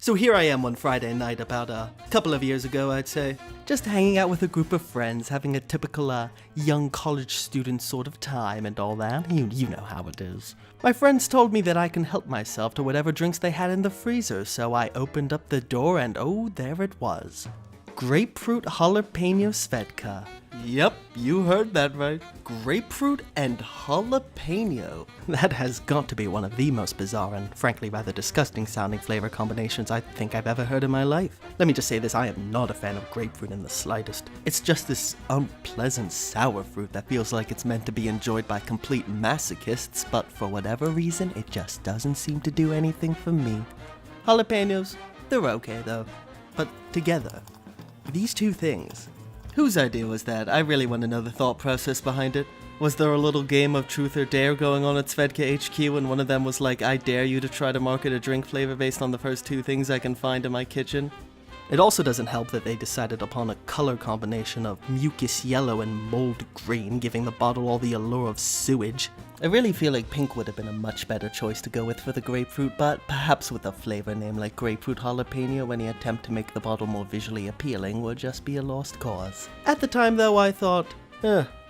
So here I am one Friday night about a couple of years ago, I'd say. Just hanging out with a group of friends, having a typical young college student sort of time and all that. You know how it is. My friends told me that I can help myself to whatever drinks they had in the freezer, so I opened up the door and oh, there it was. Grapefruit jalapeno Svedka. Yep, you heard that right. Grapefruit and jalapeno. That has got to be one of the most bizarre and frankly rather disgusting sounding flavor combinations I think I've ever heard in my life. Let me just say this, I am not a fan of grapefruit in the slightest. It's just this unpleasant sour fruit that feels like it's meant to be enjoyed by complete masochists, but for whatever reason, it just doesn't seem to do anything for me. Jalapenos, they're okay though, but together, these two things. Whose idea was that? I really want to know the thought process behind it. Was there a little game of truth or dare going on at Svedka HQ and one of them was like, I dare you to try to market a drink flavor based on the first two things I can find in my kitchen? It also doesn't help that they decided upon a color combination of mucus yellow and mold green, giving the bottle all the allure of sewage. I really feel like pink would have been a much better choice to go with for the grapefruit, but perhaps with a flavor name like grapefruit jalapeno, any attempt to make the bottle more visually appealing would just be a lost cause. At the time though, I thought,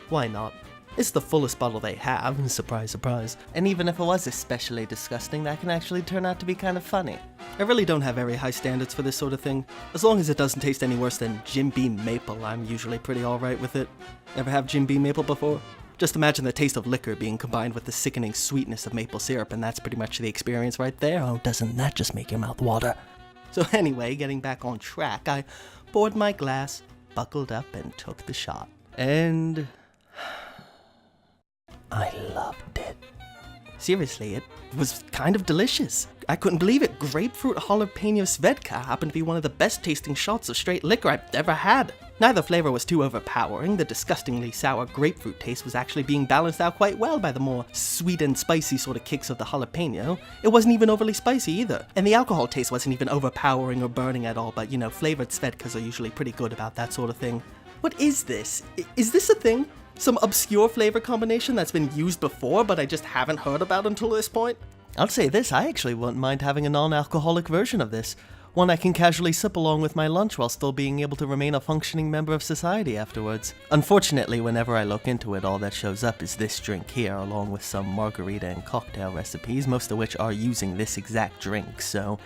why not? It's the fullest bottle they have, surprise surprise, and even if it was especially disgusting, that can actually turn out to be kind of funny. I really don't have very high standards for this sort of thing. As long as it doesn't taste any worse than Jim Beam Maple, I'm usually pretty alright with it. Ever have Jim Beam Maple before? Just imagine the taste of liquor being combined with the sickening sweetness of maple syrup, and that's pretty much the experience right there. Oh, doesn't that just make your mouth water? So anyway, getting back on track, I poured my glass, buckled up, and took the shot. And I loved it. Seriously, it was kind of delicious. I couldn't believe it. Grapefruit jalapeno Svedka happened to be one of the best tasting shots of straight liquor I've ever had. Neither flavor was too overpowering. The disgustingly sour grapefruit taste was actually being balanced out quite well by the more sweet and spicy sort of kicks of the jalapeno. It wasn't even overly spicy either. And the alcohol taste wasn't even overpowering or burning at all, but you know, flavored Svedkas are usually pretty good about that sort of thing. What is this? Is this a thing? Some obscure flavor combination that's been used before, but I just haven't heard about until this point? I'll say this, I actually wouldn't mind having a non-alcoholic version of this. One I can casually sip along with my lunch while still being able to remain a functioning member of society afterwards. Unfortunately, whenever I look into it, all that shows up is this drink here, along with some margarita and cocktail recipes, most of which are using this exact drink, so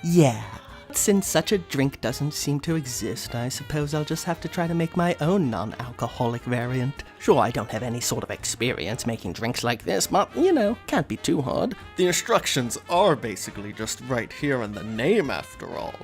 yeah. Since such a drink doesn't seem to exist, I suppose I'll just have to try to make my own non-alcoholic variant. Sure, I don't have any sort of experience making drinks like this, but, you know, can't be too hard. The instructions are basically just right here in the name after all.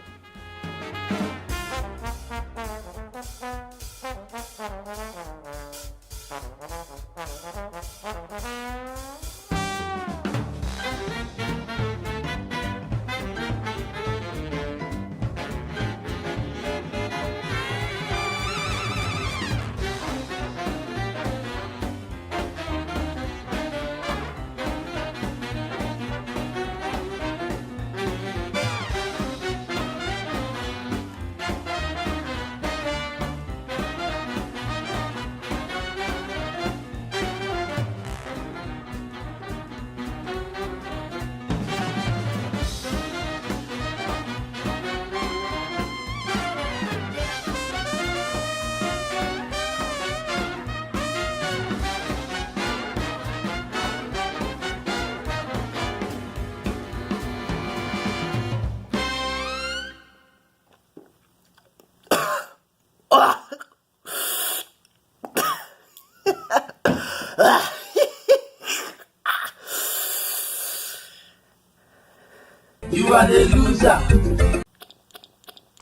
You are the loser.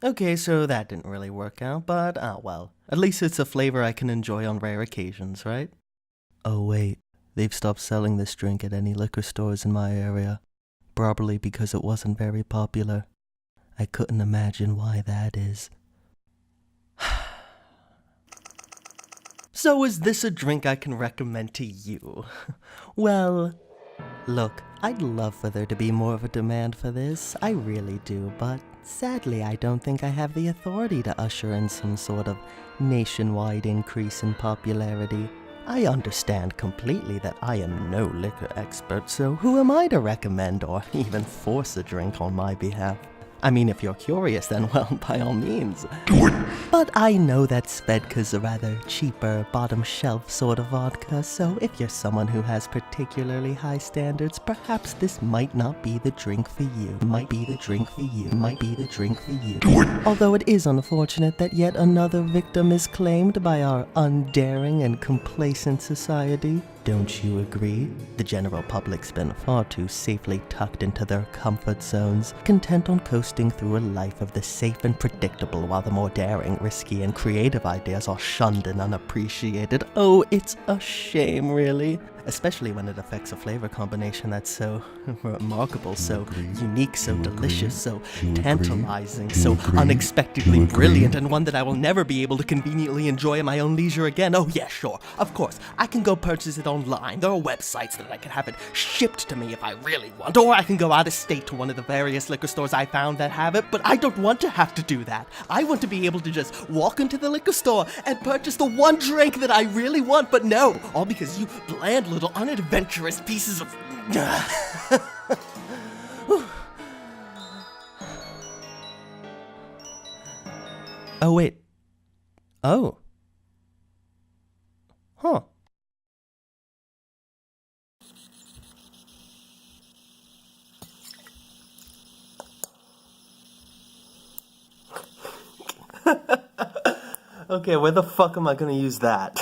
Okay, so that didn't really work out, but well. At least it's a flavor I can enjoy on rare occasions, right? Oh wait, they've stopped selling this drink at any liquor stores in my area. Probably because it wasn't very popular. I couldn't imagine why that is. So is this a drink I can recommend to you? Well, look, I'd love for there to be more of a demand for this, I really do, but sadly I don't think I have the authority to usher in some sort of nationwide increase in popularity. I understand completely that I am no liquor expert, so who am I to recommend or even force a drink on my behalf? I mean, if you're curious, then, well, by all means. Do it! But I know that Svedka's a rather cheaper, bottom-shelf sort of vodka, so if you're someone who has particularly high standards, perhaps this might not be the drink for you. Might be the drink for you. Might be the drink for you. Do it! Although it is unfortunate that yet another victim is claimed by our undaring and complacent society. Don't you agree? The general public's been far too safely tucked into their comfort zones, content on coasting through a life of the safe and predictable while the more daring, risky, and creative ideas are shunned and unappreciated. Oh, it's a shame, really. Especially when it affects a flavor combination that's so remarkable, so unique, so delicious, so tantalizing, so unexpectedly brilliant, and one that I will never be able to conveniently enjoy at my own leisure again. Oh yeah, sure, of course, I can go purchase it online. There are websites that I can have it shipped to me if I really want, or I can go out of state to one of the various liquor stores I found that have it, but I don't want to have to do that. I want to be able to just walk into the liquor store and purchase the one drink that I really want, but no, all because you bland little unadventurous pieces of... Oh, wait. Oh. Huh. Okay, where the fuck am I gonna use that?